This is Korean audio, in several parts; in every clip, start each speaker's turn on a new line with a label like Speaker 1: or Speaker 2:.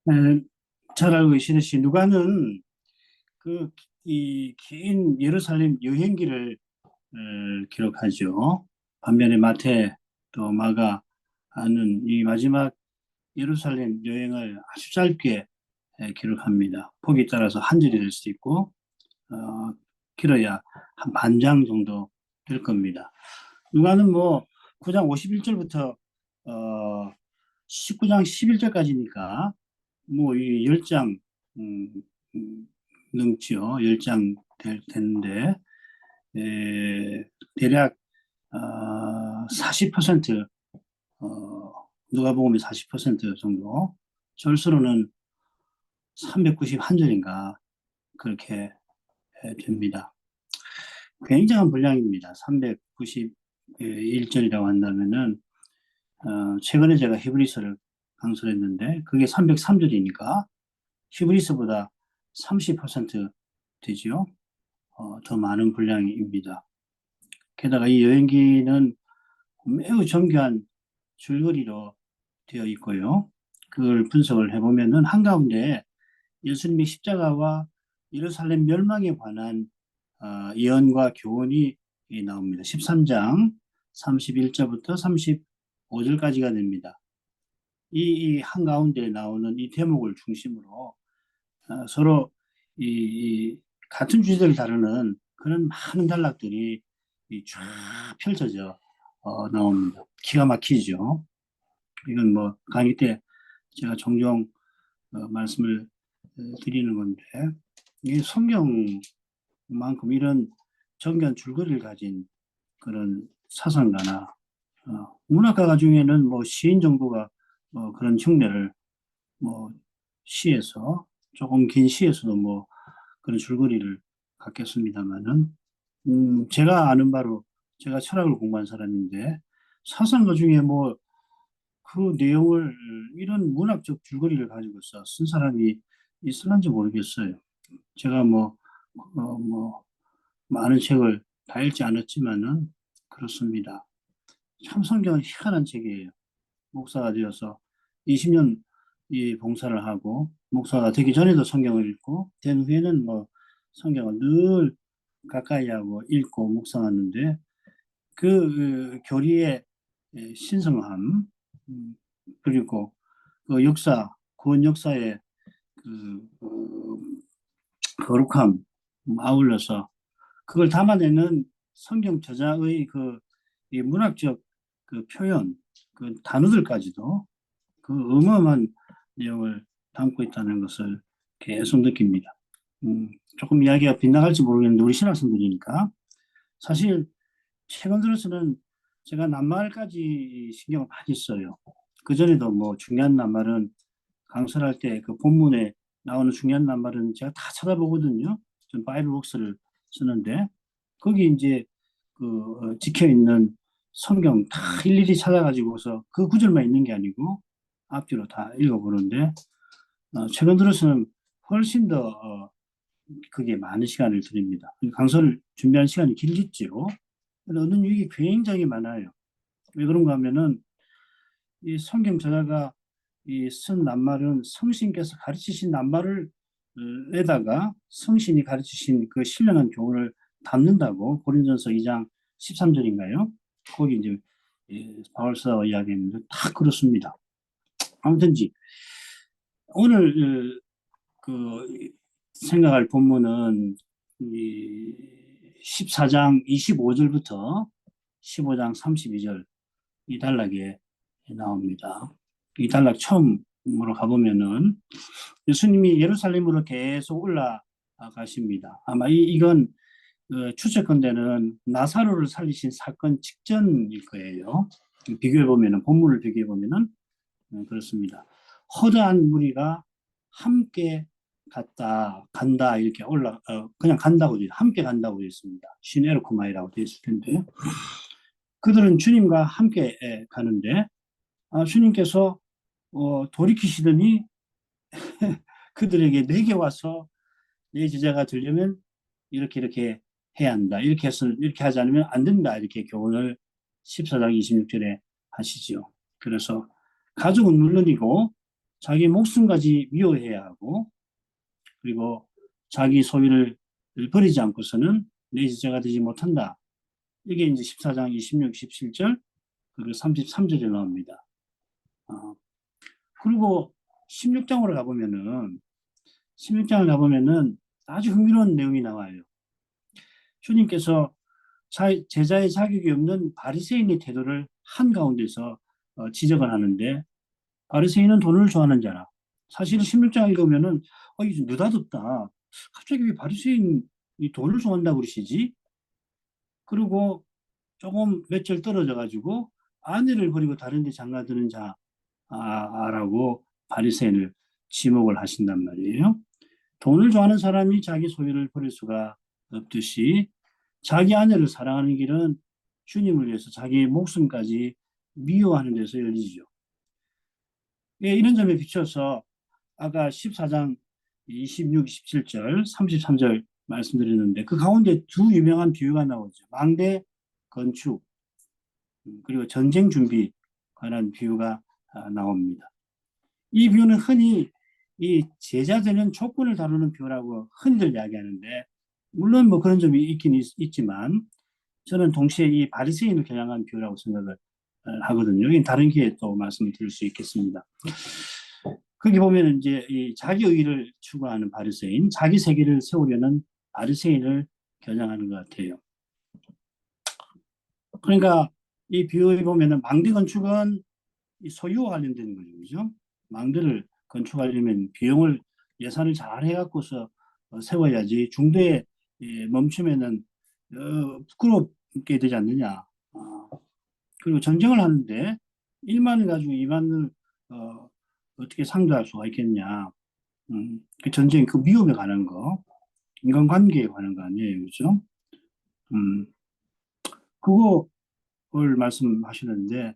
Speaker 1: 에, 잘 알고 계시듯이 누가는 그 이 긴 예루살렘 여행기를 기록하죠. 반면에 마태 또 마가 하는 이 마지막 예루살렘 여행을 아주 짧게 기록합니다. 폭이 따라서 한 절이 될 수도 있고 길어야 한 반 장 정도 될 겁니다. 누가는 뭐 9장 51절부터 19장 11절까지니까 뭐 이 10장 넘지요. 10장 되는데 대략 40% 누가복음이 40% 정도 절수로는 391절인가 그렇게 됩니다. 굉장한 분량입니다. 391절이라고 한다면은 최근에 제가 히브리서를 강의를 했는데 그게 303절이니까 히브리서보다 30% 되지요. 더 많은 분량입니다. 게다가 이 여행기는 매우 정교한 줄거리로 되어 있고요. 그걸 분석을 해보면은 한가운데 예수님의 십자가와 예루살렘 멸망에 관한 예언과 교훈이 나옵니다. 13장 31절부터 35절까지가 됩니다. 이 한가운데 나오는 이 대목을 중심으로 서로 이 같은 주제를 다루는 그런 많은 단락들이 쫙 펼쳐져 나옵니다. 기가 막히죠. 이건 뭐 강의 때 제가 종종 말씀을 드리는 건데 이 성경만큼 이런 정교한 줄거리를 가진 그런 사상가나 문학가 중에는 뭐 시인 정도가 그런 흉내를 뭐 시에서 조금 긴 시에서도 뭐 그런 줄거리를 갖겠습니다만은 제가 아는 바로 제가 철학을 공부한 사람인데 사상가 중에 뭐 그 내용을 이런 문학적 줄거리를 가지고서 쓴 사람이 있을런지 모르겠어요. 제가 뭐 많은 책을 다 읽지 않았지만은 그렇습니다. 참 성경은 희한한 책이에요. 목사가 되어서 20년 이 봉사를 하고 목사가 되기 전에도 성경을 읽고 된 후에는 뭐 성경을 늘 가까이 하고 읽고 묵상하는데 그 교리의 신성함 음, 그리고 그 역사 구원 역사의 그 거룩함 아울러서 그걸 담아내는 성경 저자의 이 문학적 그 표현 그 단어들까지도 그 어마어마한 내용을 담고 있다는 것을 계속 느낍니다. 조금 이야기가 빗나갈지 모르겠는데 우리 신학생들이니까 사실 최근 들어서는 제가 낱말까지 신경을 많이 써요. 그전에도 뭐 중요한 낱말은 강설할 때 그 본문에 나오는 중요한 낱말은 제가 다 찾아보거든요. 전 바이블복스를 쓰는데 거기 이제 찍혀 있는 성경 다 일일이 찾아가지고서 그 구절만 있는 게 아니고 앞뒤로 다 읽어보는데 최근 들어서는 훨씬 더 그게 많은 시간을 드립니다. 강서를 준비하는 시간이 길겠지요. 얻는 유익이 굉장히 많아요. 왜 그런가 하면은 이 성경 저자가 이 쓴 낱말은 성신께서 가르치신 낱말을 에다가 성신이 가르치신 그 신령한 교훈을 담는다고 고린전서 2장 13절인가요? 거기 이제 바울서 이야기했는데 다 그렇습니다. 아무튼지 오늘 생각할 본문은 이 14장 25절부터 15장 32절 이 단락에 나옵니다. 이 단락 처음으로 가보면은 예수님이 예루살렘으로 계속 올라가십니다. 아마 이건 추측컨대는 나사로를 살리신 사건 직전일 거예요. 비교해 보면은 본문을 비교해 보면은 그렇습니다. 허다한 무리가 함께 간다 이렇게 그냥 간다고 함께 간다고 되어 있습니다. 시네르코마이라고 되어 있을 텐데 그들은 주님과 함께 가는데 주님께서 돌이키시더니 그들에게 내게 와서 내 제자가 되려면 이렇게 해야 한다. 이렇게 하지 않으면 안 된다. 이렇게 교훈을 14장 26절에 하시죠. 그래서 가족은 물론이고 자기 목숨까지 미워해야 하고, 그리고 자기 소유를 버리지 않고서는 내 제자가 되지 못한다. 이게 이제 14장 26, 17절, 그리고 33절에 나옵니다. 그리고 16장으로 가보면은, 16장을 가보면은 아주 흥미로운 내용이 나와요. 주님께서 제자의 자격이 없는 바리새인의 태도를 한가운데서 지적을 하는데, 바리새인은 돈을 좋아하는 자라. 사실 16장 읽으면은 이게 느닷없다. 갑자기 왜 바리새인이 돈을 좋아한다고 그러시지? 그리고 조금 몇 절 떨어져 가지고 아내를 버리고 다른 데 장가드는 자라고 바리새인을 지목을 하신단 말이에요. 돈을 좋아하는 사람이 자기 소유를 버릴 수가 없듯이 자기 아내를 사랑하는 길은 주님을 위해서 자기의 목숨까지 미워하는 데서 열리죠. 예, 이런 점에 비춰서 아까 14장 26, 27절, 33절 말씀드렸는데 그 가운데 두 유명한 비유가 나오죠. 망대 건축 그리고 전쟁 준비 관한 비유가 나옵니다. 이 비유는 흔히 이 제자 되는 조건을 다루는 비유라고 흔히들 이야기하는데 물론 뭐 그런 점이 있긴 있지만 저는 동시에 이 바리새인을 겨냥한 비유라고 생각을 하거든요. 이 다른 기회에 또 말씀을 드릴 수 있겠습니다. 거기 보면 이제 이 자기 의를 추구하는 바리새인, 자기 세계를 세우려는 바리새인을 겨냥하는 것 같아요. 그러니까 이 비유에 보면은 망대 건축은 이 소유와 관련되는 거죠, 그죠? 망대를 건축하려면 비용을 예산을 잘 해갖고서 세워야지 중도에 멈추면은 부끄럽게 되지 않느냐. 그리고 전쟁을 하는데 1만을 가지고 2만을 어떻게 상대할 수가 있겠냐. 그 전쟁 그 위험에 관한 거, 인간관계에 관한 거 아니에요, 그죠? 음, 그거를 말씀하시는데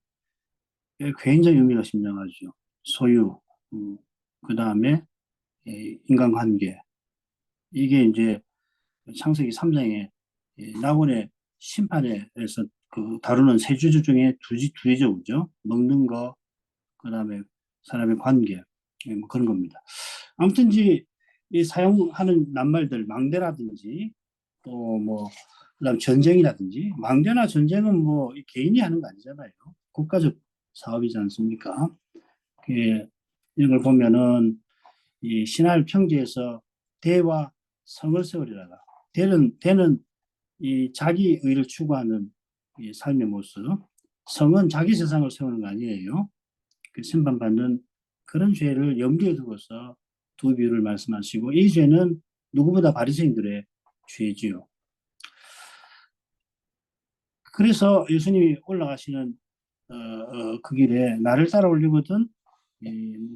Speaker 1: 굉장히 의미가 심장하죠. 소유, 그 다음에 인간관계. 이게 이제 창세기 3장에 나홀의 심판에서 그 다루는 세 주제 중에 두 주죠, 그죠? 먹는 거, 그 다음에 사람의 관계, 뭐 그런 겁니다. 아무튼 이 사용하는 낱말들, 망대라든지 또 뭐, 그다음 전쟁이라든지 망대나 전쟁은 뭐 개인이 하는 거 아니잖아요. 국가적 사업이지 않습니까? 이런 걸 보면은 이 신할 평지에서 대와 성을 세우리라가 대는 이 자기 의를 추구하는 이 삶의 모습, 성은 자기 세상을 세우는 거 아니에요. 그 심판받는 그런 죄를 염두에 두고서 두 비유를 말씀하시고 이 죄는 누구보다 바리새인들의 죄지요. 그래서 예수님이 올라가시는 그 길에 나를 따라오려거든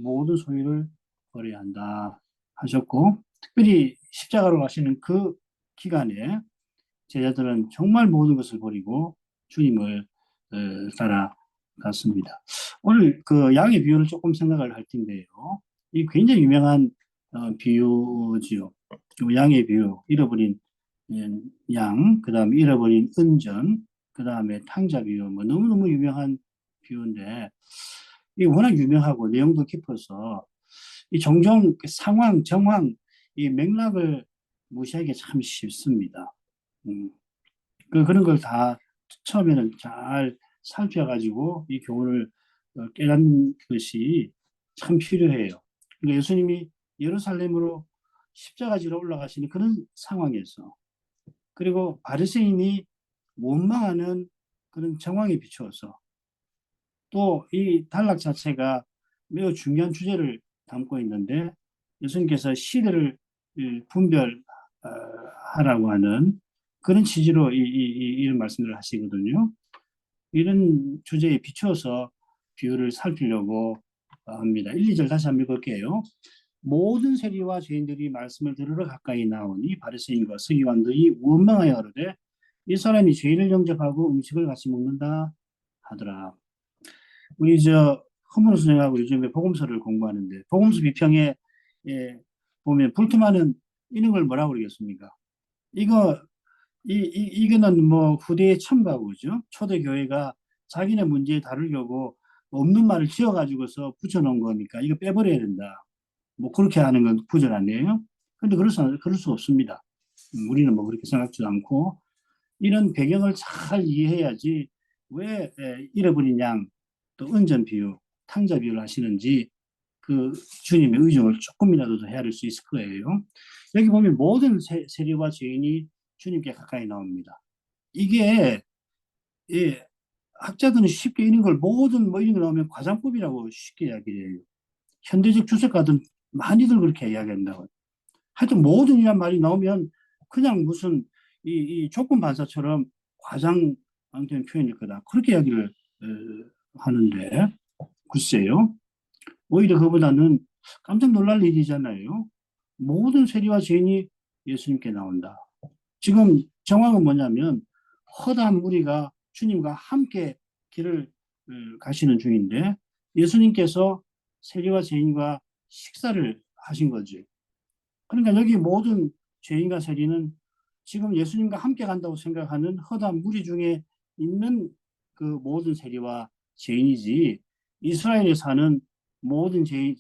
Speaker 1: 모든 소유를 버려야 한다 하셨고 특별히 십자가로 가시는 그 기간에 제자들은 정말 모든 것을 버리고 주님을 따라갔습니다. 오늘 그 양의 비유를 조금 생각을 할 텐데요. 이 굉장히 유명한 비유지요. 양의 비유, 잃어버린 양, 그 다음에 잃어버린 은전, 그 다음에 탕자 비유, 뭐 너무너무 유명한 비유인데, 이 워낙 유명하고 내용도 깊어서, 이 종종 상황, 정황, 이 맥락을 무시하기 참 쉽습니다. 그런 걸 다 처음에는 잘 살펴가지고 이 교훈을 깨닫는 것이 참 필요해요. 그러니까 예수님이 예루살렘으로 십자가 지러 올라가시는 그런 상황에서 그리고 바리새인이 원망하는 그런 정황에 비추어서 또 이 단락 자체가 매우 중요한 주제를 담고 있는데 예수님께서 시대를 분별하라고 하는 그런 취지로 이런 말씀을 하시거든요. 이런 주제에 비추어서 비유를 살피려고 합니다. 1, 2절 다시 한번 읽을게요. 모든 세리와 죄인들이 말씀을 들으러 가까이 나오니 바리새인과 서기관들이 원망하여 가로되 이 사람이 죄인을 영접하고 음식을 같이 먹는다 하더라. 우리 허문호 선생하고 요즘에 복음서를 공부하는데 복음서 비평에 보면 불투만은 이런 걸 뭐라고 그러겠습니까? 이거는 뭐 후대의 첨가고죠. 초대 교회가 자기네 문제 다루려고 없는 말을 지어가지고서 붙여놓은 거니까 이거 빼버려야 된다. 뭐 그렇게 하는 건 구절 아니에요? 근데 그럴 수 없습니다. 우리는 뭐 그렇게 생각지도 않고 이런 배경을 잘 이해해야지 왜 잃어버린 양, 또 은전 비유, 탕자 비유를 하시는지 그 주님의 의중을 조금이라도 더 헤아릴 수 있을 거예요. 여기 보면 모든 세리와 죄인이 주님께 가까이 나옵니다. 이게 예, 학자들은 쉽게 이런 걸 모든 뭐 이런 거 나오면 과장법이라고 쉽게 이야기해요. 현대적 주석가들은 많이들 그렇게 이야기한다고. 하여튼 모든 이란 말이 나오면 그냥 무슨 이 조건 반사처럼 과장된 표현일 거다. 그렇게 이야기를 하는데 글쎄요. 오히려 그보다는 깜짝 놀랄 일이잖아요. 모든 세리와 죄인이 예수님께 나온다. 지금 정황은 뭐냐면 허다한 무리가 주님과 함께 길을 가시는 중인데 예수님께서 세리와 죄인과 식사를 하신 거지. 그러니까 여기 모든 죄인과 세리는 지금 예수님과 함께 간다고 생각하는 허다한 무리 중에 있는 그 모든 세리와 죄인이지 이스라엘에 사는 모든 죄인,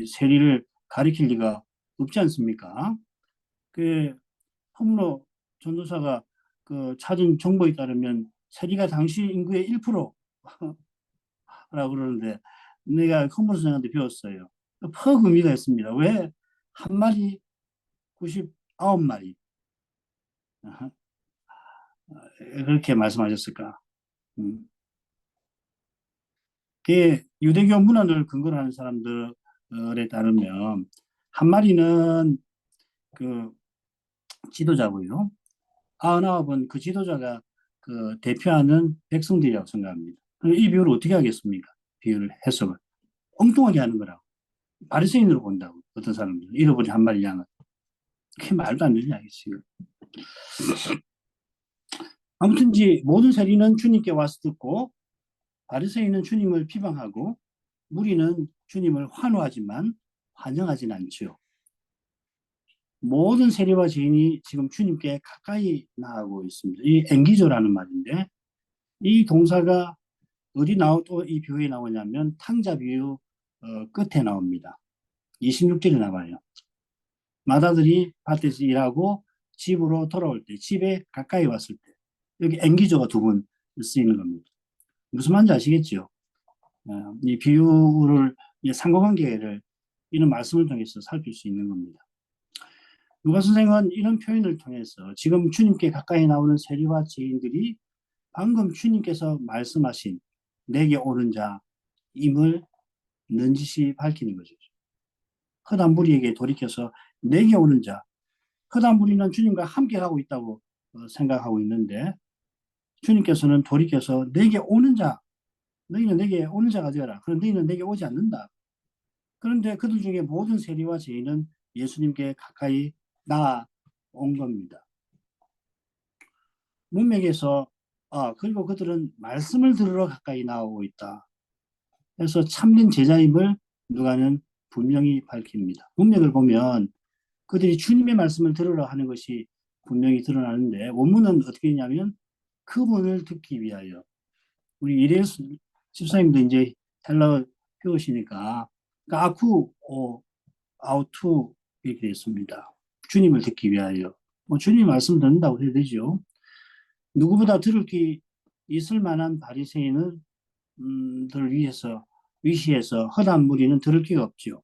Speaker 1: 세리를 가리킬 리가 없지 않습니까? 그 허물로 전도사가 그 찾은 정보에 따르면 세리가 당시 인구의 1%라고 그러는데 내가 허물로 선생한테 배웠어요. 퍽 의미가 있습니다. 왜 한 마리 99마리 그렇게 말씀하셨을까? 음. 그 유대교 문헌을 근거로 하는 사람들에 따르면 한 마리는 그 지도자고요. 99은 그 지도자가 그 대표하는 백성들이라고 생각합니다. 이 비유를 어떻게 하겠습니까? 비유를 해석을 엉뚱하게 하는 거라고. 바리새인으로 본다고 어떤 사람들은 잃어버린 한 마리 양을. 그게 말도 안 되는 이야기지. 아무튼지 모든 세리는 주님께 와서 듣고 바리새인은 주님을 비방하고 무리는 주님을 환호하지만 환영하진 않죠. 모든 세리와 죄인이 지금 주님께 가까이 나가고 있습니다. 이 앵기조라는 말인데 이 동사가 어디 또 이 비유에 나오냐면 탕자 비유 끝에 나옵니다. 26절에 나와요. 마다들이 밭에서 일하고 집으로 돌아올 때, 집에 가까이 왔을 때 여기 앵기조가 두 번 쓰이는 겁니다. 무슨 말인지 아시겠죠? 이 비유를 상호관계를 이런 말씀을 통해서 살필 수 있는 겁니다. 누가 선생은 이런 표현을 통해서 지금 주님께 가까이 나오는 세리와 죄인들이 방금 주님께서 말씀하신 내게 오는 자임을 넌지시 밝히는 거죠. 허다한 무리에게 돌이켜서 내게 오는 자, 허다한 무리는 주님과 함께 가고 있다고 생각하고 있는데 주님께서는 돌이켜서 내게 오는 자, 너희는 내게 오는 자가 되어라. 그런데 너희는 내게 오지 않는다. 그런데 그들 중에 모든 세리와 죄인은 예수님께 가까이 나온 겁니다. 문맥에서 그리고 그들은 말씀을 들으러 가까이 나오고 있다. 그래서 참된 제자임을 누가는 분명히 밝힙니다. 문맥을 보면 그들이 주님의 말씀을 들으러 하는 것이 분명히 드러나는데 원문은 어떻게 했냐면 그분을 듣기 위하여 우리 이래일 집사님도 이제 헬라어 배우시니까 그러니까 아쿠 아우투 이렇게 됐습니다. 주님을 듣기 위하여 뭐 주님 말씀 듣는다고 해야 되죠. 누구보다 들을 기 있을 만한 바리새인을 들 위시해서 허다한 무리는 들을 기가 없죠.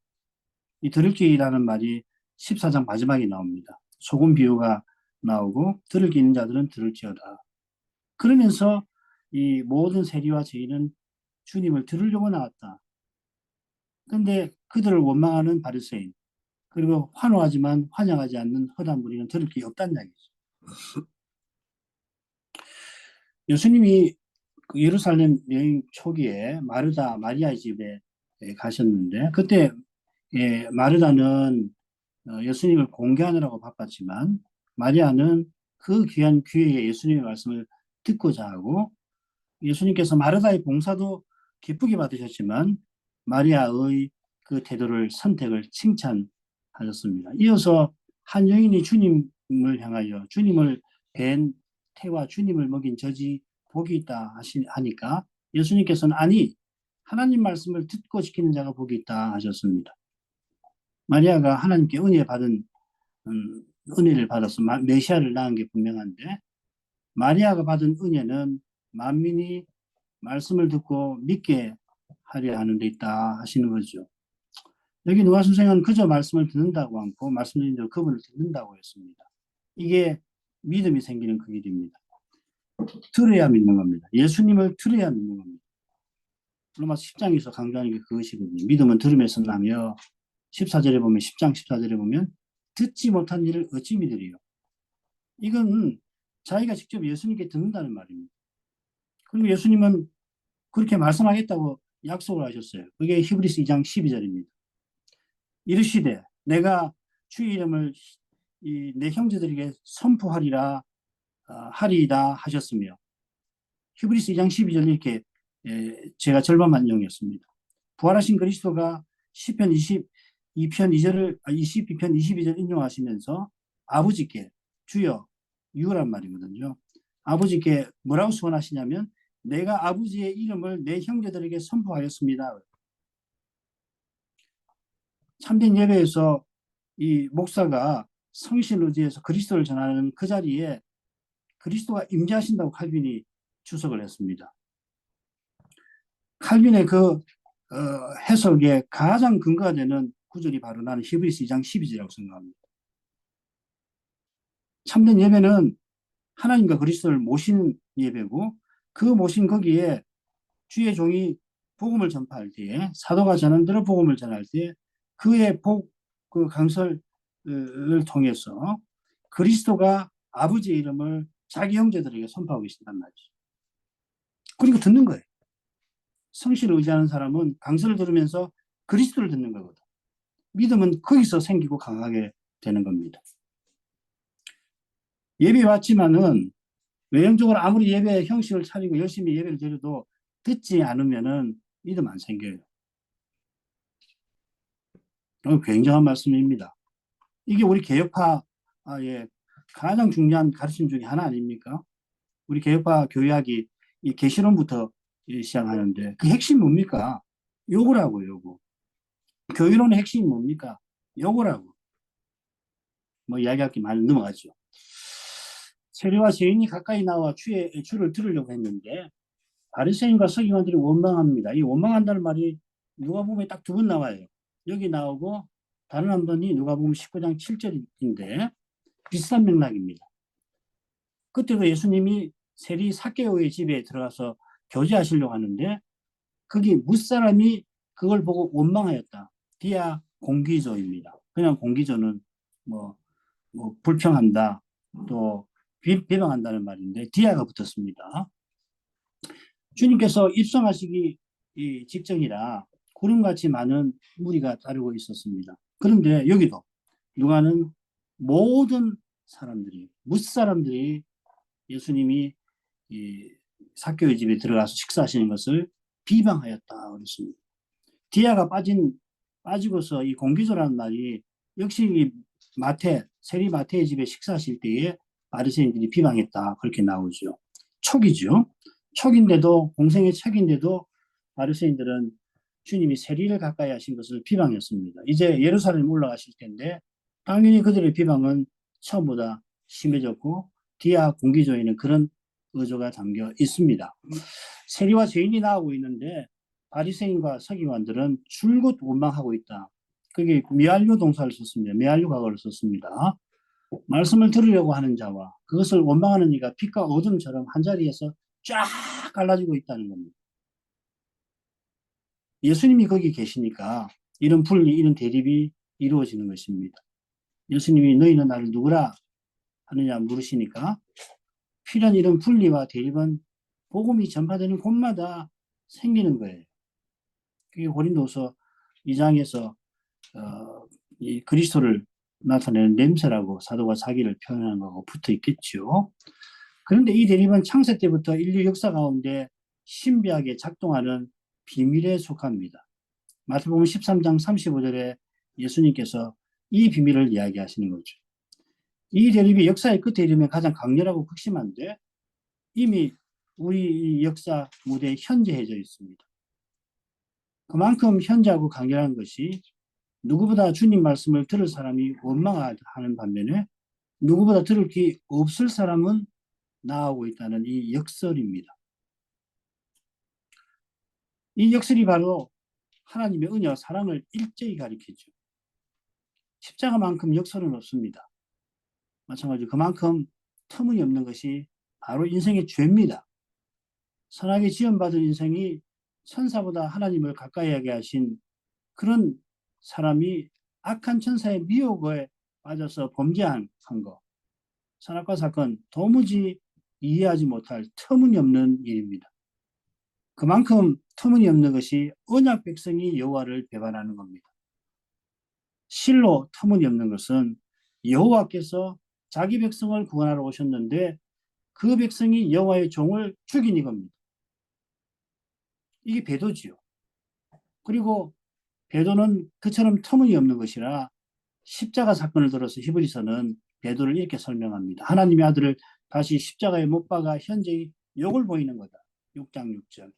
Speaker 1: 이 들을 기라는 말이 14장 마지막에 나옵니다. 소금 비유가 나오고 들을 기 있는 자들은 들을지어다. 그러면서 이 모든 세리와 죄인은 주님을 들으려고 나왔다. 그런데 그들을 원망하는 바리새인 그리고 환호하지만 환영하지 않는 허다한 무리는 들을 게 없다는 이야기죠. 예수님이 그 예루살렘 여행 초기에 마르다 마리아의 집에 가셨는데 그때 마르다는 예수님을 공개하느라고 바빴지만 마리아는 그 귀한 기회에 예수님의 말씀을 듣고자 하고 예수님께서 마르다의 봉사도 기쁘게 받으셨지만 마리아의 그 태도를 선택을 칭찬하셨습니다. 이어서 한 여인이 주님을 향하여 주님을 뵌 태와 주님을 먹인 저지 복이 있다 하니까 예수님께서는 아니 하나님 말씀을 듣고 지키는 자가 복이 있다 하셨습니다. 마리아가 하나님께 은혜를 받아서 메시아를 낳은 게 분명한데 마리아가 받은 은혜는 만민이 말씀을 듣고 믿게 하려 하는 데 있다 하시는 거죠. 여기 누가 선생은 그저 말씀을 듣는다고 않고 말씀드린 대로 그분을 듣는다고 했습니다. 이게 믿음이 생기는 그 길입니다. 들어야 믿는 겁니다. 예수님을 들어야 믿는 겁니다. 로마서 10장에서 강조하는 게 그것이거든요. 믿음은 들음에서 나며 14절에 보면 10장 14절에 보면 듣지 못한 일을 어찌 믿으리요. 이건 자기가 직접 예수님께 듣는다는 말입니다. 그리고 예수님은 그렇게 말씀하겠다고 약속을 하셨어요. 그게 히브리서 2장 12절입니다. 이르시되 내가 주의 이름을 내 형제들에게 선포하리라 하리이다 하셨으며 히브리서 2장 12절 이렇게 제가 절반만 인용했습니다. 부활하신 그리스도가 시편 22편 2절을 22편 22절 인용하시면서 아버지께 주여 유란 말이거든요. 아버지께 뭐라고 소원하시냐면 내가 아버지의 이름을 내 형제들에게 선포하였습니다. 참된 예배에서 이 목사가 성신을 의지해서 그리스도를 전하는 그 자리에 그리스도가 임재하신다고 칼빈이 주석을 했습니다. 칼빈의 그 해석에 가장 근거가 되는 구절이 바로 나는 히브리서 2장 12절이라고 생각합니다. 참된 예배는 하나님과 그리스도를 모신 예배고 그 모신 거기에 주의 종이 복음을 전파할 때에 사도가 전한 대로 복음을 전할 때 그의 그 강설을 통해서 그리스도가 아버지의 이름을 자기 형제들에게 선포하고 계신단 말이죠. 그리고 듣는 거예요. 성신을 의지하는 사람은 강설을 들으면서 그리스도를 듣는 거거든. 믿음은 거기서 생기고 강하게 되는 겁니다. 예배 왔지만은 외형적으로 아무리 예배 형식을 차리고 열심히 예배를 드려도 듣지 않으면은 믿음 안 생겨요. 굉장한 말씀입니다. 이게 우리 개혁파의 가장 중요한 가르침 중에 하나 아닙니까? 우리 개혁파 교회학이 이 계시론부터 시작하는데 그 핵심이 뭡니까? 요거라고 요거. 교회론의 핵심이 뭡니까? 요거라고. 뭐 이야기할 게 많이 넘어가죠. 세리와 죄인이 가까이 나와 주를 들으려고 했는데 바리새인과 서기관들이 원망합니다. 이 원망한다는 말이 누가복음에 딱 두 번 나와요. 여기 나오고 다른 한 번이 누가복음 19장 7절인데 비슷한 맥락입니다. 그때도 예수님이 세리 삭개오의 집에 들어가서 교제하시려고 하는데 거기 무사람이 그걸 보고 원망하였다. 디아 공기조입니다. 그냥 공기조는 뭐 불평한다 또 비방한다는 말인데 디아가 붙었습니다. 주님께서 입성하시기 직전이라 구름같이 많은 무리가 따르고 있었습니다. 그런데 여기도 누가는 모든 사람들이 무사람들이 예수님이 삭개오의 집에 들어가서 식사하시는 것을 비방하였다 그랬습니다. 디아가 빠지고서 이 공기조라는 말이 역시 이 세리 마태의 집에 식사하실 때에 바리새인들이 비방했다 그렇게 나오죠. 촉이죠. 촉인데도 공생의 촉인데도 바리새인들은 주님이 세리를 가까이 하신 것을 비방했습니다. 이제 예루살렘 올라가실 텐데 당연히 그들의 비방은 처음보다 심해졌고 디아 공기조에는 그런 의조가 담겨 있습니다. 세리와 죄인이 나오고 있는데 바리새인과 서기관들은 줄곧 원망하고 있다. 그게 메알류 동사를 썼습니다. 메알류 과거를 썼습니다. 말씀을 들으려고 하는 자와 그것을 원망하는 이가 빛과 어둠처럼 한자리에서 쫙 갈라지고 있다는 겁니다. 예수님이 거기 계시니까 이런 분리, 이런 대립이 이루어지는 것입니다. 예수님이 너희는 나를 누구라 하느냐 물으시니까 필연 이런 분리와 대립은 복음이 전파되는 곳마다 생기는 거예요. 그게 고린도서 2장에서 이 그리스도를 나타내는 냄새라고 사도가 자기를 표현하는 거하고 붙어 있겠죠. 그런데 이 대립은 창세 때부터 인류 역사 가운데 신비하게 작동하는 비밀에 속합니다. 마태복음 13장 35절에 예수님께서 이 비밀을 이야기하시는 거죠. 이 대립이 역사의 끝에 이르면 가장 강렬하고 극심한데 이미 우리 역사 무대에 현재해져 있습니다. 그만큼 현저하고 강렬한 것이 누구보다 주님 말씀을 들을 사람이 원망하는 반면에 누구보다 들을 귀 없을 사람은 나아오고 있다는 이 역설입니다. 이 역설이 바로 하나님의 은혜와 사랑을 일제히 가리키죠. 십자가만큼 역설은 없습니다. 마찬가지로 그만큼 터무니없는 것이 바로 인생의 죄입니다. 선하게 지원받은 인생이 천사보다 하나님을 가까이 하게 하신 그런 사람이 악한 천사의 미혹에 빠져서 범죄한 거. 선악과 사건 도무지 이해하지 못할 터무니없는 일입니다. 그만큼 터무니없는 것이 언약 백성이 여호와를 배반하는 겁니다. 실로 터무니없는 것은 여호와께서 자기 백성을 구원하러 오셨는데 그 백성이 여호와의 종을 죽인 이겁니다. 이게 배도지요. 그리고 배도는 그처럼 터무니없는 것이라 십자가 사건을 들어서 히브리서는 배도를 이렇게 설명합니다. 하나님의 아들을 다시 십자가에 못 박아 현재의 욕을 보이는 거다. 6장 6절.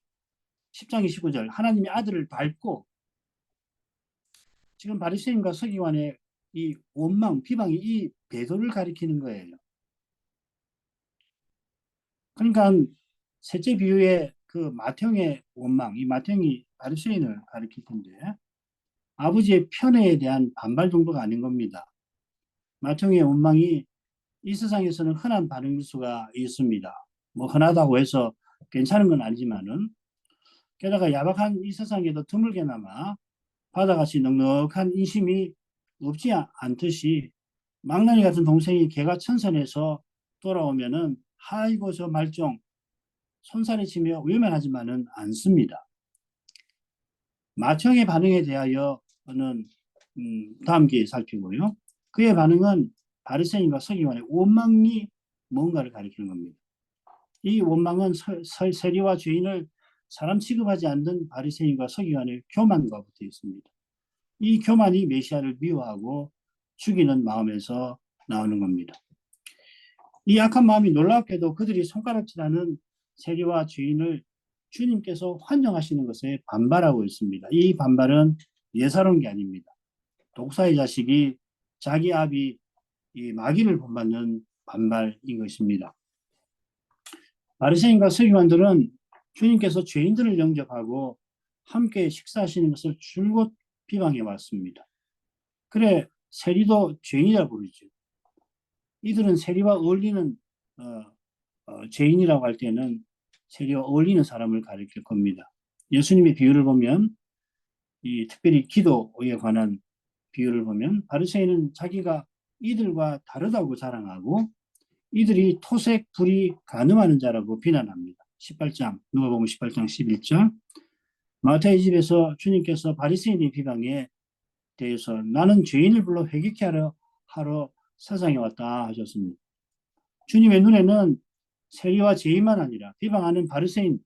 Speaker 1: 10장 29절. 하나님의 아들을 밟고 지금 바리새인과 서기관의 이 원망, 비방이 이 배도를 가리키는 거예요. 그러니까 셋째 비유의 그 마태형의 원망, 이 마태형이 바리새인을 가리킬 텐데 아버지의 편애에 대한 반발 정도가 아닌 겁니다. 마태형의 원망이 이 세상에서는 흔한 반응일 수가 있습니다. 뭐 흔하다고 해서 괜찮은 건 아니지만은 게다가 야박한 이 세상에도 드물게나마 바다같이 넉넉한 인심이 없지 않듯이 망나니 같은 동생이 개가 천선해서 돌아오면은 아이고 저 말종 손살이 치며 외면하지만은 않습니다. 마청의 반응에 대하여는 다음 기회에 살피고요. 그의 반응은 바리새인과 서기관의 원망이 뭔가를 가리키는 겁니다. 이 원망은 세리와 죄인을 사람 취급하지 않는 바리새인과 서기관의 교만과 붙어 있습니다. 이 교만이 메시아를 미워하고 죽이는 마음에서 나오는 겁니다. 이 악한 마음이 놀랍게도 그들이 손가락질하는 세리와 죄인을 주님께서 환영하시는 것에 반발하고 있습니다. 이 반발은 예사로운 게 아닙니다. 독사의 자식이 자기 아비 이 마귀를 본받는 반발인 것입니다. 바리새인과 서기관들은 주님께서 죄인들을 영접하고 함께 식사하시는 것을 줄곧 비방해 왔습니다. 그래 세리도 죄인이라 부르죠. 이들은 세리와 어울리는 죄인이라고 할 때는 세리와 어울리는 사람을 가리킬 겁니다. 예수님의 비유를 보면 이 특별히 기도에 관한 비유를 보면 바리새인은 자기가 이들과 다르다고 자랑하고 이들이 토색 불이 간음하는 자라고 비난합니다. 18장 누가복음 18장 11절 마태의 집에서 주님께서 바리새인의 비방에 대해서 나는 죄인을 불러 회개케 하러 세상에 왔다 하셨습니다. 주님의 눈에는 세리와 죄인만 아니라 비방하는 바리새인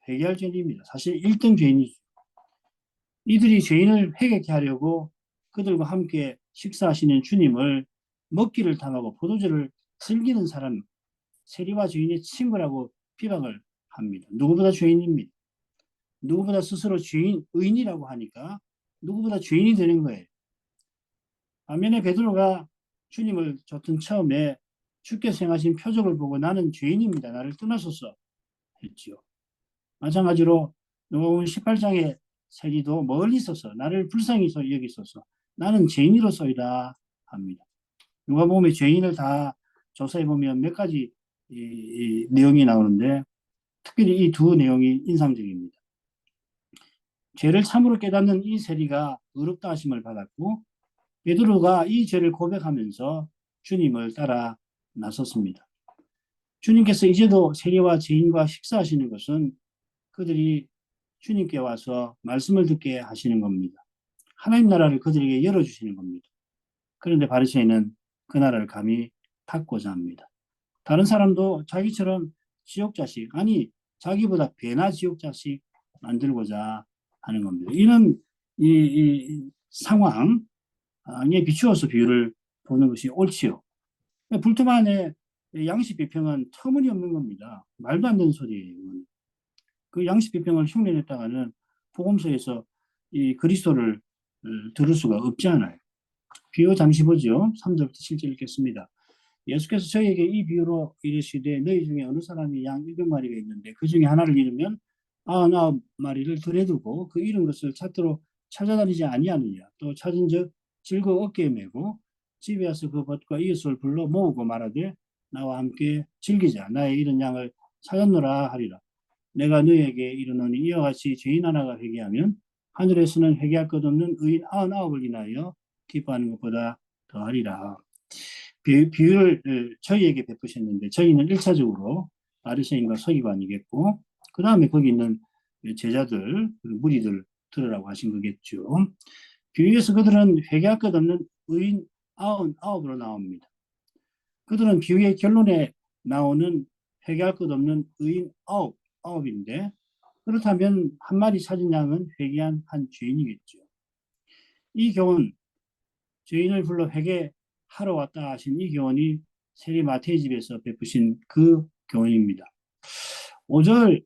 Speaker 1: 회개할 죄인입니다. 사실 1등 죄인이죠. 이들이 죄인을 회개케 하려고 그들과 함께 식사하시는 주님을 먹기를 탐하고 포도주를 즐기는 사람 세리와 죄인의 친구라고 비방을 합니다. 누구보다 죄인입니다. 누구보다 스스로 의인이라고 하니까 누구보다 죄인이 되는 거예요. 반면에 베드로가 주님을 좋던 처음에 주께서 행하신 표적을 보고 나는 죄인입니다. 나를 떠나소서 했지요. 마찬가지로 누가복음 18장의 세리도 멀리 있어서 나를 불쌍히 여기소서 나는 죄인으로서이다 합니다. 누가복음의 죄인을 다 조사해 보면 몇 가지 이 내용이 나오는데 특별히 이 두 내용이 인상적입니다. 죄를 참으로 깨닫는 이 세리가 의롭다 하심을 받았고 베드로가 이 죄를 고백하면서 주님을 따라 나섰습니다. 주님께서 이제도 세리와 죄인과 식사하시는 것은 그들이 주님께 와서 말씀을 듣게 하시는 겁니다. 하나님 나라를 그들에게 열어주시는 겁니다. 그런데 바리새인은 그 나라를 감히 닫고자 합니다. 다른 사람도 자기처럼 지옥자식 아니 자기보다 배나 지옥자식 만들고자 하는 겁니다. 이런 이 상황에 비추어서 비유를 보는 것이 옳지요. 불투만의 양식 비평은 터무니없는 겁니다. 말도 안 되는 소리예요. 그 양식 비평을 흉내냈다가는 복음서에서 이 그리스도를 들을 수가 없지 않아요. 비유 잠시 보죠. 3절부터 7절 읽겠습니다. 예수께서 저희에게 이 비유로 이르시되 너희 중에 어느 사람이 양 7마리가 있는데 그 중에 하나를 잃으면 99마리를 들에 두고 그 잃은 것을 찾도록 찾아다니지 아니하느냐. 또 찾은즉 즐거워 어깨에 메고 집에 와서 그 벗과 이웃을 불러 모으고 말하되 나와 함께 즐기자. 나의 잃은 양을 찾았노라 하리라. 내가 너희에게 이르노니 이와 같이 죄인 하나가 회개하면 하늘에서는 회개할 것 없는 의인 99을 인하여 기뻐하는 것보다 더하리라. 비유를 저희에게 베푸셨는데 저희는 1차적으로 바리새인과 서기관이겠고 그 다음에 거기 있는 제자들, 무리들 들으라고 하신 거겠죠. 비유에서 그들은 회개할 것 없는 의인 99으로 나옵니다. 그들은 비유의 결론에 나오는 회개할 것 없는 의인 9인데 그렇다면 한 마리 찾은 양은 회개한 한 죄인이겠죠. 이 교훈, 죄인을 불러 회개하러 왔다 하신 이 교훈이 세리 마태의 집에서 베푸신 그 교훈입니다. 5절,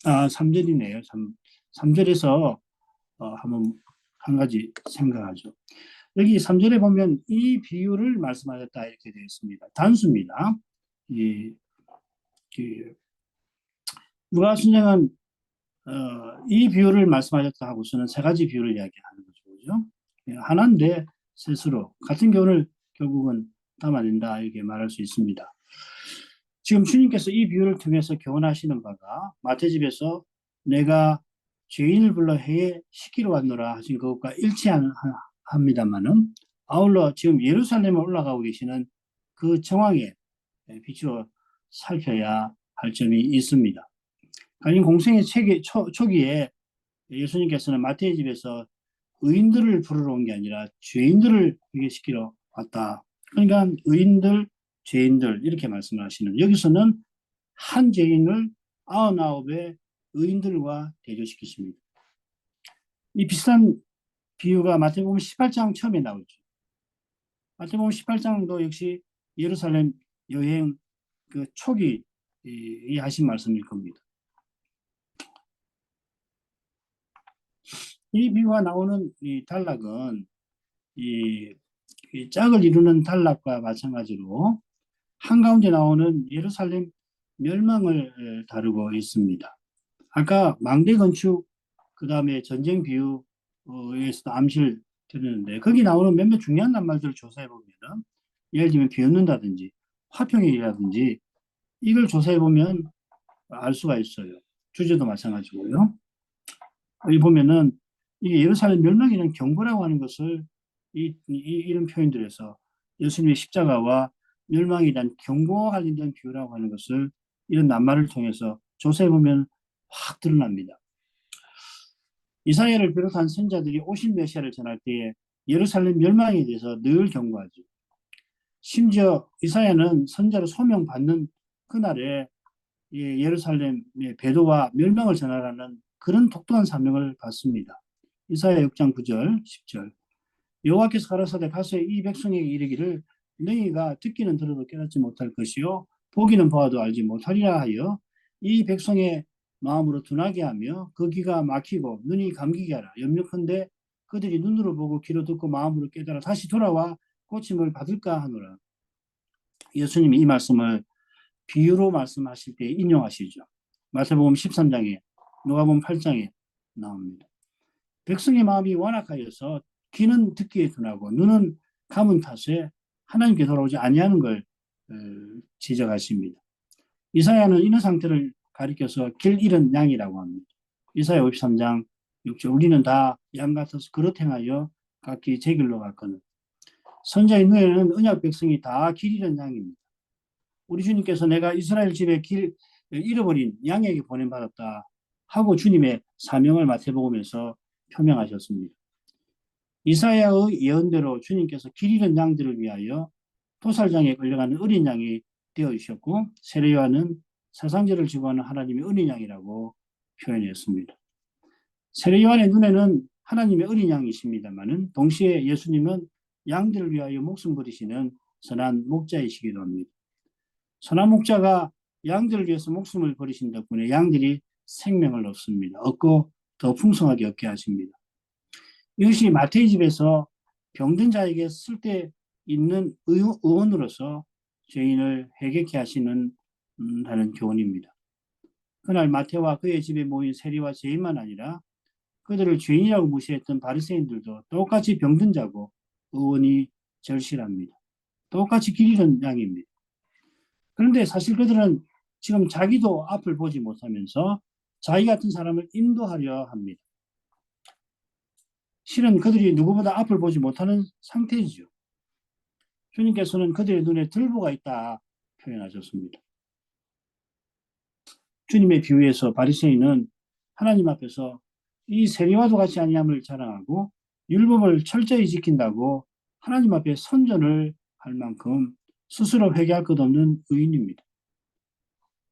Speaker 1: 3절이네요. 3절에서 한번 한 가지 생각하죠. 여기 3절에 보면 이 비유를 말씀하셨다 이렇게 되어 있습니다. 단수입니다. 누가순장은 이 비유를 말씀하셨다 하고서는 세 가지 비유를 이야기하는 거죠. 그죠? 하나인데 셋으로 같은 교훈을 결국은 담아낸다 이렇게 말할 수 있습니다. 지금 주님께서 이 비유를 통해서 교훈하시는 바가 마태집에서 내가 죄인을 불러 회개시키러 왔노라 하신 것과 일치합니다만은 아울러 지금 예루살렘에 올라가고 계시는 그 정황에 빛으로 살펴야 할 점이 있습니다. 가령 공생의 초기에 예수님께서는 마태의 집에서 의인들을 부르러 온 게 아니라 죄인들을 회개시키러 왔다. 그러니까 의인들, 죄인들 이렇게 말씀을 하시는 여기서는 한 죄인을 99의 의인들과 대조시키십니다. 이 비슷한 비유가 마태복음 18장 처음에 나오죠. 마태복음 18장도 역시 예루살렘 여행 그 초기 이 하신 말씀일 겁니다. 이 비유가 나오는 이 단락은 이 짝을 이루는 단락과 마찬가지로 한가운데 나오는 예루살렘 멸망을 다루고 있습니다. 아까 망대 건축 그 다음에 전쟁 비유에서도 암시를 드렸는데 거기 나오는 몇몇 중요한 낱말들을 조사해 보면 예를 들면 비웃는다든지 화평의 일이라든지 이걸 조사해 보면 알 수가 있어요. 주제도 마찬가지고요. 여기 보면은 이게 예루살렘 멸망이라는 경고라고 하는 것을 이런 표현들에서 예수님의 십자가와 멸망에 대한 경고와 관련된 비유라고 하는 것을 이런 낱말을 통해서 조사해 보면 확 드러납니다. 이사야를 비롯한 선자들이 오신 메시아를 전할 때에 예루살렘 멸망에 대해서 늘 경고하죠. 심지어 이사야는 선자로 소명받는 그날에 예루살렘의 배도와 멸망을 전하라는 그런 독특한 사명을 받습니다. 이사야 6장 9절, 10절. 여호와께서 가라사대 가서 이 백성에게 이르기를 너희가 듣기는 들어도 깨닫지 못할 것이요 보기는 보아도 알지 못하리라 하여 이 백성의 마음으로 둔하게 하며 그 귀가 막히고 눈이 감기게 하라. 염려컨대 그들이 눈으로 보고 귀로 듣고 마음으로 깨달아 다시 돌아와 고침을 받을까 하노라. 예수님이 이 말씀을 비유로 말씀하실 때 인용하시죠. 마태복음 13장에 누가복음 8장에 나옵니다. 백성의 마음이 완악하여서 귀는 듣기에 둔하고 눈은 감은 탓에 하나님께 돌아오지 아니하는 걸 지적하십니다. 이사야는 이런 상태를 가리켜서 길 잃은 양이라고 합니다. 이사야 53장 6절 우리는 다 양 같아서 그릇 행하여 각기 제 길로 갔거늘. 선자의 눈에는 언약 백성이 다 길 잃은 양입니다. 우리 주님께서 내가 이스라엘 집에 길 잃어버린 양에게 보냄받았다 하고 주님의 사명을 마태복음에서 표명하셨습니다. 이사야의 예언대로 주님께서 길 잃은 양들을 위하여 도살장에 끌려가는 어린 양이 되어주셨고 세례요한은 사상제를 지고 하는 하나님의 어린 양이라고 표현했습니다. 세례요한의 눈에는 하나님의 어린 양이십니다만은 동시에 예수님은 양들을 위하여 목숨 버리시는 선한 목자이시기도 합니다. 선한 목자가 양들을 위해서 목숨을 버리신 덕분에 양들이 생명을 얻습니다. 얻고 더 풍성하게 얻게 하십니다. 이것이 마태의 집에서 병든 자에게 쓸데 있는 의원으로서 죄인을 회개케 하시는 하는 교훈입니다. 그날 마태와 그의 집에 모인 세리와 죄인만 아니라 그들을 죄인이라고 무시했던 바리새인들도 똑같이 병든 자고 의원이 절실합니다. 똑같이 길 잃은 양입니다. 그런데 사실 그들은 지금 자기도 앞을 보지 못하면서 자기 같은 사람을 인도하려 합니다. 실은 그들이 누구보다 앞을 보지 못하는 상태이죠. 주님께서는 그들의 눈에 들보가 있다 표현하셨습니다. 주님의 비유에서 바리새인은 하나님 앞에서 이 세리와도 같이 아니함을 자랑하고 율법을 철저히 지킨다고 하나님 앞에 선전을 할 만큼 스스로 회개할 것 없는 의인입니다.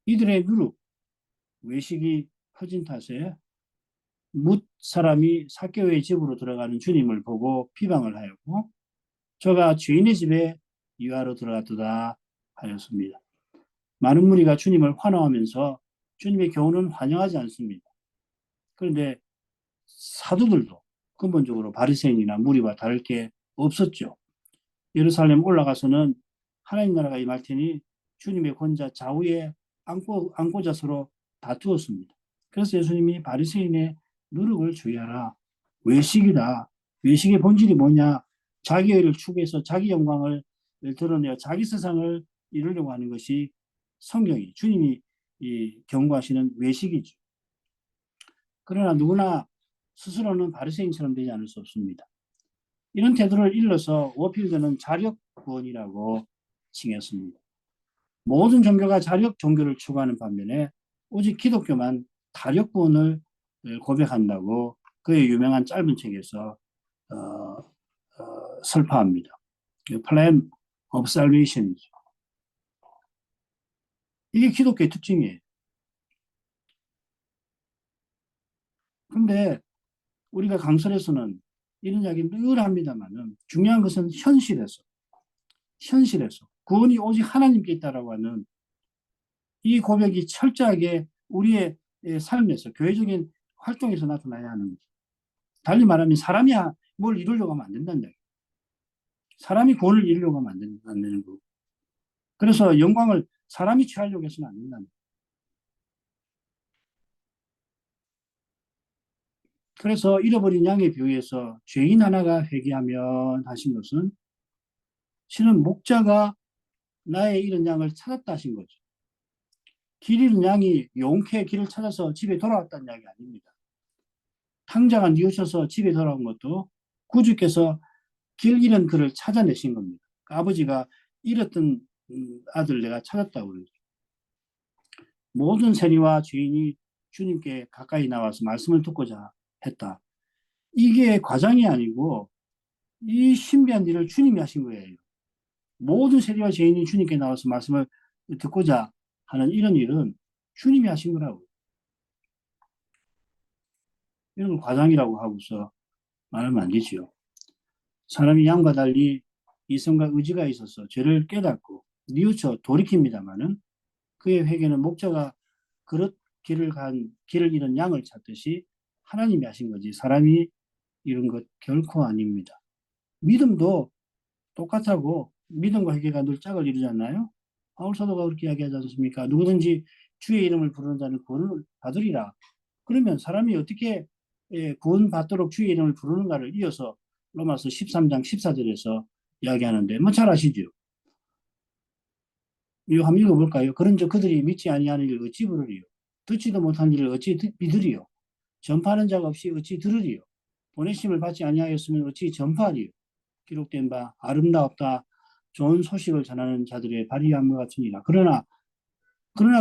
Speaker 1: 이들의 누룩, 외식이 퍼진 탓에 뭇 사람이 삭개오의 집으로 들어가는 주님을 보고 비방을 하였고 저가 죄인의 집에 유하러 들어갔도다 하였습니다. 많은 무리가 주님을 환호하면서 주님의 교훈은 환영하지 않습니다. 그런데 사도들도 근본적으로 바리새인이나 무리와 다를 게 없었죠. 예루살렘 올라가서는 하나님 나라가 임할 테니 주님의 권자 좌우에 앉고자 서로 다투었습니다. 그래서 예수님이 바리새인의 누룩을 주의하라. 외식이다. 외식의 본질이 뭐냐? 자기 의를 추구해서 자기 영광을 드러내어 자기 세상을 이루려고 하는 것이 성경이 주님이 경고하시는 외식이죠. 그러나 누구나 스스로는 바리새인처럼 되지 않을 수 없습니다. 이런 태도를 일러서 워필드는 자력구원이라고 칭했습니다. 모든 종교가 자력 종교를 추구하는 반면에 오직 기독교만 다력구원을 고백한다고 그의 유명한 짧은 책에서 설파합니다. Plan of Salvation이죠. 이게 기독교의 특징이에요. 그런데 우리가 강설에서는 이런 이야기 늘 합니다만은 중요한 것은 현실에서 구원이 오직 하나님께 있다라고 하는 이 고백이 철저하게 우리의 삶에서 교회적인 활동에서 나타나야 하는 거죠. 달리 말하면 사람이 뭘 이루려고 하면 안 된다는 얘기예요. 사람이 구원을 이루려고 하면 안 되는 거고. 그래서 영광을 사람이 취하려고 해서는 안 된다는 거예요. 그래서 잃어버린 양의 비유에서 죄인 하나가 회개하면 하신 것은 실은 목자가 나의 잃은 양을 찾았다 하신 거죠. 길 잃은 양이 용케 길을 찾아서 집에 돌아왔다는 이야기 아닙니다. 탕자가 뉘우쳐서 집에 돌아온 것도 구주께서 길 잃은 그를 찾아내신 겁니다. 아버지가 잃었던 아들 내가 찾았다고 그러죠. 모든 세리와 죄인이 주님께 가까이 나와서 말씀을 듣고자 했다. 이게 과장이 아니고 이 신비한 일을 주님이 하신 거예요. 모든 세리와 죄인이 주님께 나와서 말씀을 듣고자 하는 이런 일은 주님이 하신 거라고. 이런 걸 과장이라고 하고서 말하면 안 되지요. 사람이 양과 달리 이성과 의지가 있어서 죄를 깨닫고 뉘우쳐 돌이킵니다마는 그의 회개는 목자가 그릇 길을 잃은 양을 찾듯이 하나님이 하신 거지 사람이 이룬 것 결코 아닙니다. 믿음도 똑같하고 믿음과 회개가 늘 짝을 이루잖아요. 바울 사도가 그렇게 이야기하지 않습니까? 누구든지 주의 이름을 부르는 자는 구원을 받으리라. 그러면 사람이 어떻게 구원받도록 주의 이름을 부르는가를 이어서 로마서 13장 14절에서 이야기하는데 뭐 잘 아시죠? 이거 한번 읽어볼까요? 그런즉 그들이 믿지 아니하는 일을 어찌 부르리요? 듣지도 못한 일을 어찌 믿으리요? 전파하는 자가 없이 어찌 들으리요? 보내심을 받지 아니하였으면 어찌 전파하리요? 기록된 바 아름다웠다 좋은 소식을 전하는 자들의 발이함과 같으니라. 그러나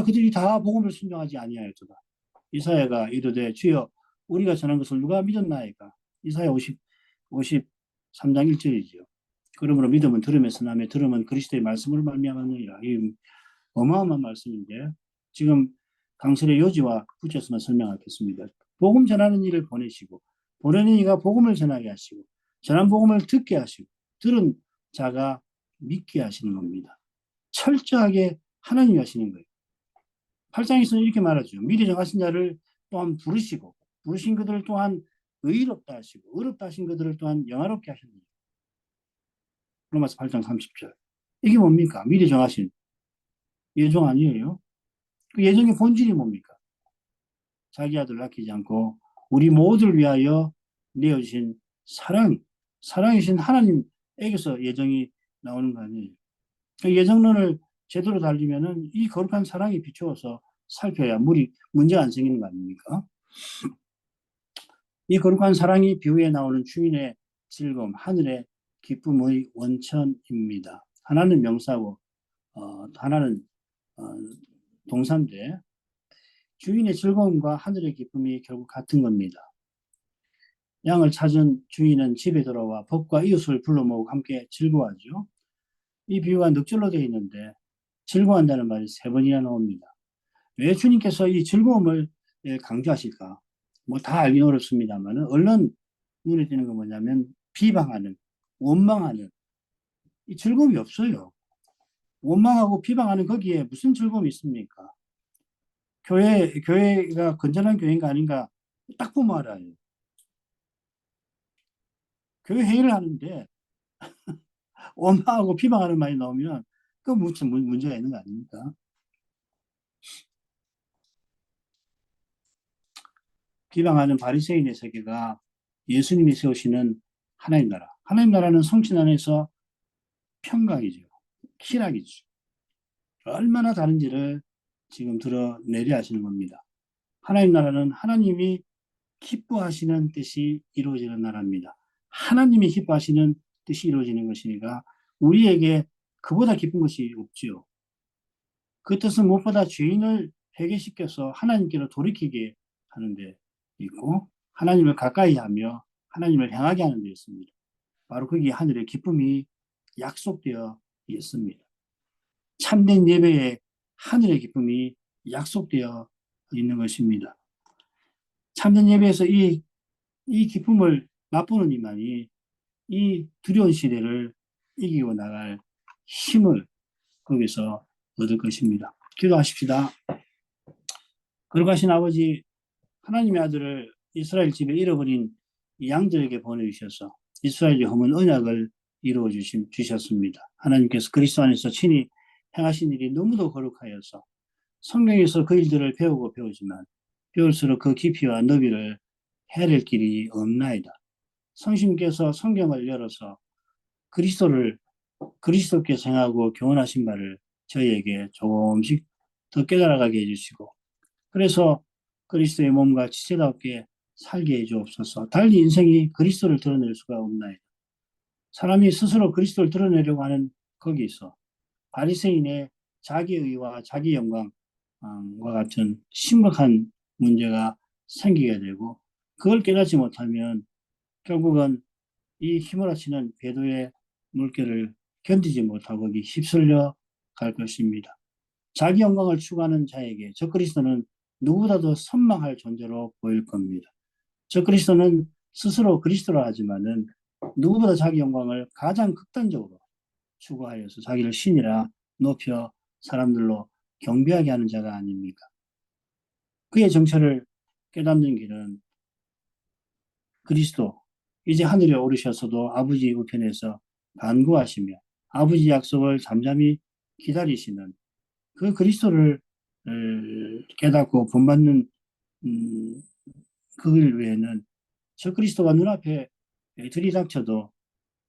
Speaker 1: 그들이 다 복음을 순종하지 아니하였도다. 이사야가 이르되 주여 우리가 전한 것을 누가 믿었나이까? 이사야 53장 1절이지요. 그러므로 믿음은 들음에서 나며 들음은 그리스도의 말씀으로 말미암았느니라. 이 어마어마한 말씀인데 지금 강설의 요지와 붙여서만 설명하겠습니다. 복음 전하는 일을 보내시고 보내는 이가 복음을 전하게 하시고 전한 복음을 듣게 하시고 들은 자가 믿게 하시는 겁니다. 철저하게 하나님이 하시는 거예요. 8장에서는 이렇게 말하죠. 미리 정하신 자를 또한 부르시고 부르신 그들 또한 의롭다 하시고 어렵다 하신 그들을 또한 영화롭게 하셨느니라. 로마서 8장 30절. 이게 뭡니까? 미리 정하신 예정 아니에요? 그 예정의 본질이 뭡니까? 자기 아들 낳기지 않고 우리 모두를 위하여 내어주신 사랑이신 하나님에게서 예정이 나오는 거 아니에요? 그 예정론을 제대로 달리면은 이 거룩한 사랑이 비추어서 살펴야 문제가 안 생기는 거 아닙니까? 이 거룩한 사랑이 비유에 나오는 주인의 즐거움, 하늘의 기쁨의 원천입니다. 하나는 명사고 하나는 어, 동사인데 주인의 즐거움과 하늘의 기쁨이 결국 같은 겁니다. 양을 찾은 주인은 집에 돌아와 법과 이웃을 불러 모으고 함께 즐거워하죠. 이 비유가 넉줄로 되어 있는데 즐거워한다는 말이 3번이나 나옵니다. 왜 주님께서 이 즐거움을 강조하실까? 뭐 다 알긴 어렵습니다만 얼른 눈에 띄는 건 뭐냐면 비방하는, 원망하는 이 즐거움이 없어요. 원망하고 비방하는 거기에 무슨 즐거움이 있습니까? 교회가 건전한 교회인가 아닌가 딱 보면 알아요. 교회 회의를 하는데 원망하고 비방하는 말이 나오면 그 무슨 문제가 있는 거 아닙니까? 비방하는 바리새인의 세계가 예수님이 세우시는 하나님 나라. 하나님 나라는 성신 안에서 평강이죠. 희락이죠. 얼마나 다른지를 지금 드러내려 하시는 겁니다. 하나님 나라는 하나님이 기뻐하시는 뜻이 이루어지는 나라입니다. 하나님이 기뻐하시는 뜻이 이루어지는 것이니까 우리에게 그보다 기쁜 것이 없지요. 그 뜻은 무엇보다 죄인을 회개시켜서 하나님께로 돌이키게 하는 데 있고 하나님을 가까이 하며 하나님을 향하게 하는 데 있습니다. 바로 거기에 하늘의 기쁨이 약속되어 있습니다. 참된 예배에 하늘의 기쁨이 약속되어 있는 것입니다. 참된 예배에서 이 기쁨을 맛보는 이만이 이 두려운 시대를 이기고 나갈 힘을 거기서 얻을 것입니다. 기도하십시다. 거룩하신 아버지, 하나님의 아들을 이스라엘 집에 잃어버린 양들에게 보내주셔서 이스라엘이 허문 언약을 이루어 주셨습니다. 하나님께서 그리스도 안에서 친히 행하신 일이 너무도 거룩하여서 성경에서 그 일들을 배우고 배우지만 배울수록 그 깊이와 너비를 헤아릴 길이 없나이다. 성신께서 성경을 열어서 그리스도께서 행하고 교훈하신 바를 저희에게 조금씩 더 깨달아가게 해주시고 그래서 그리스도의 몸과 지체답게 살게 해주옵소서. 달리 인생이 그리스도를 드러낼 수가 없나이다. 사람이 스스로 그리스도를 드러내려고 하는 거기서 바리새인의 자기의와 자기 영광과 같은 심각한 문제가 생기게 되고 그걸 깨닫지 못하면 결국은 이 휘몰아치는 궤도의 물결을 견디지 못하고 휩쓸려 갈 것입니다. 자기 영광을 추구하는 자에게 저 그리스도는 누구보다도 선망할 존재로 보일 겁니다. 저 그리스도는 스스로 그리스도라 하지만은 누구보다 자기 영광을 가장 극단적으로 추구하여서 자기를 신이라 높여 사람들로 경배하게 하는 자가 아닙니까? 그의 정체를 깨닫는 길은 그리스도, 이제 하늘에 오르셔서도 아버지 우편에서 간구하시며 아버지 약속을 잠잠히 기다리시는 그 그리스도를 깨닫고 본받는 그 일 외에는 저 그리스도가 눈앞에 들이닥쳐도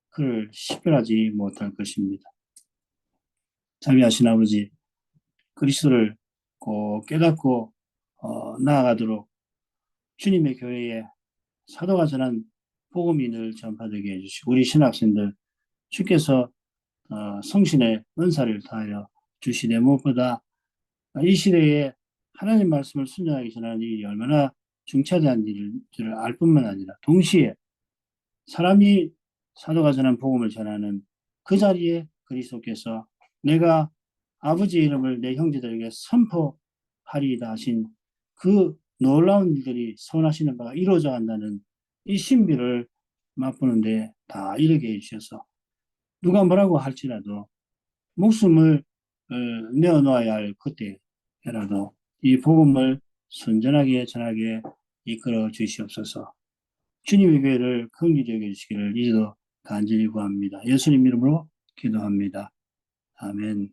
Speaker 1: 그를 식별하지 못할 것입니다. 자비하신 아버지, 그리스도를 꼭 깨닫고 나아가도록 주님의 교회에 사도가 전한 복음이 늘 전파되게 해주시고 우리 신학생들 주께서 성신의 은사를 다하여 주시되 무엇보다 이 시대에 하나님 말씀을 순종하기 전하는 일이 얼마나 중차대한 일을 알 뿐만 아니라 동시에 사람이 사도가 전한 복음을 전하는 그 자리에 그리스도께서 내가 아버지의 이름을 내 형제들에게 선포하리이다 하신 그 놀라운 일들이 선하시는 바가 이루어져 간다는 이 신비를 맛보는데 다 이르게 해주셔서 누가 뭐라고 할지라도 목숨을 내어놓아야 할 그때라도 이 복음을 선전하게 전하게 이끌어 주시옵소서. 주님의 교회를 긍휼히 여겨주시기를 이제도 간절히 구합니다. 예수님 이름으로 기도합니다. 아멘.